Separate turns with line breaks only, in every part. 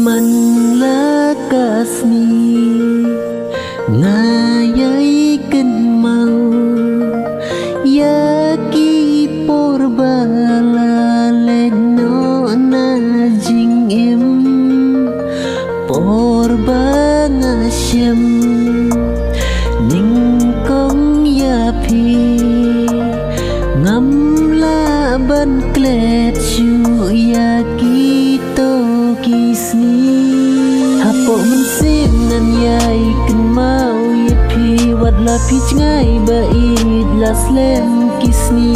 Man lakasni ngayai ken mau yaki porbala leno na jing im porba ngasyem ning kong yapi ngam laban klet shu yaki to kisni hapo mensim nan yai ken mau yapi wadla pich ngai bait laslem kisni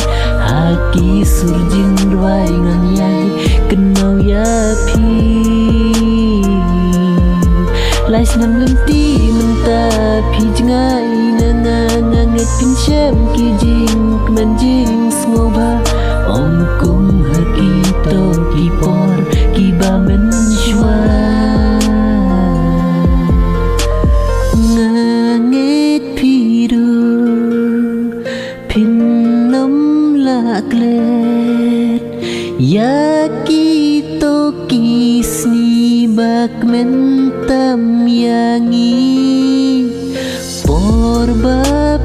haki surjin dwai ngan yai ken mau yapi lais nam lemti menta pich ngai na nganget pinchem ki jing kman jing smoba om kum haki to ki por ki ba men shwa nganget piru pin nom laklet yaki to kisni bak mentam yangi porba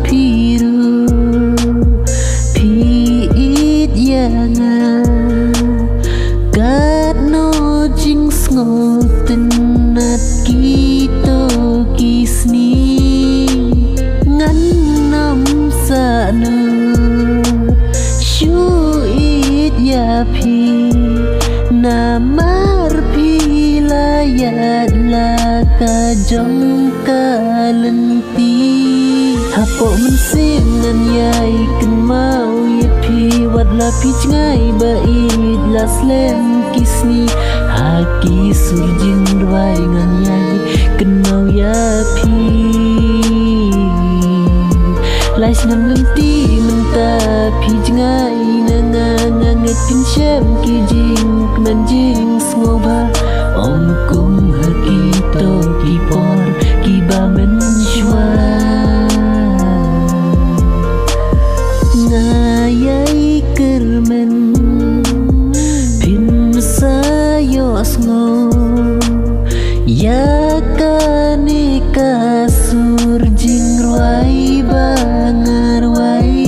piru piit yanga gat no jing ngoten nat kito kisni ngan nam sanu shuit yapi namar pilayat laka jong kalenti hapo mensim nan yai ken mau yapi wadla pich ngai bait laslem kisni haki surjin dwai ngan yai ken mau yapi lais nam lemti menta pich ngai nganget pinchem ki jing kman jing smoba om kum haki to ki por ki ba men shwa ngayai kermen pin sayo asngo yakani kasur jing ruai bangar wai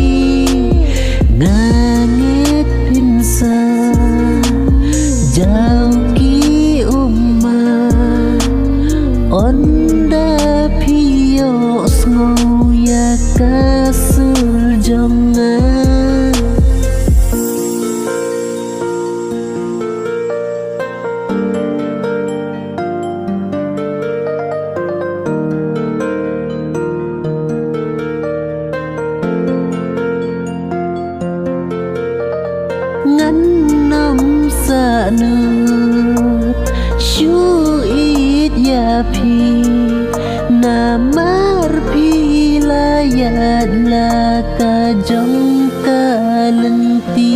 nganget pinsa jauh ki umma onda pio sngo ya kasur jonga ngan nam sanu shuit yapi namar pilayat laka jong kalenti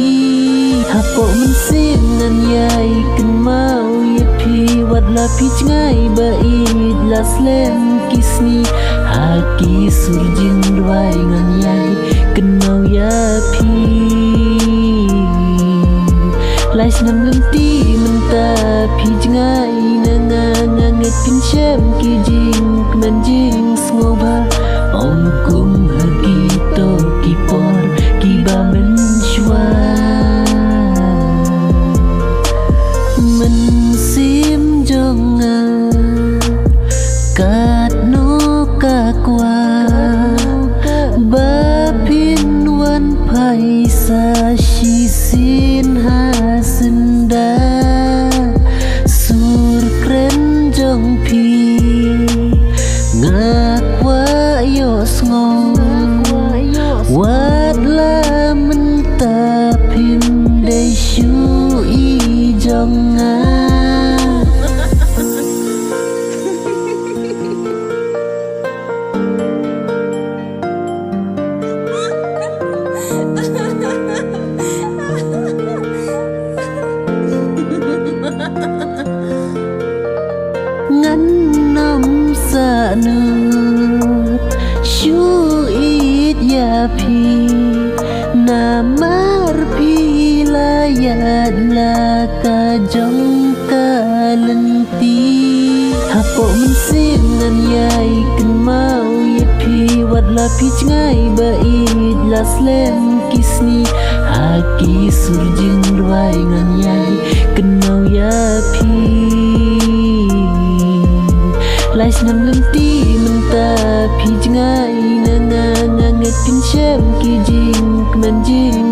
hapo mensim nan yai ken mau yapi wadla pich ngai bait laslem kisni haki surjin dwai ngan yai ken mau yapi lais nam lemti menta pich ngai nganget pinchem ki jing kman jing smoba om kum haki to ki por ki ba men shwa men sim jonga kat no ka kwa ba pin wan pai sa shi sin hasenda sur kren jong pi ngakwa yo sngo wadla menta pim de shu i jonga ngan nam sanu shuit yapi namar pilayat laka jong kalenti Pok men sim ngan yai ken mau ye pi wat la pi cngai bait las lem kisni haki surjing ruai ngan yai ken mau ya pi lai snam lem ti men ta pi cngai na nga nga nget pin chem ki jing kman jing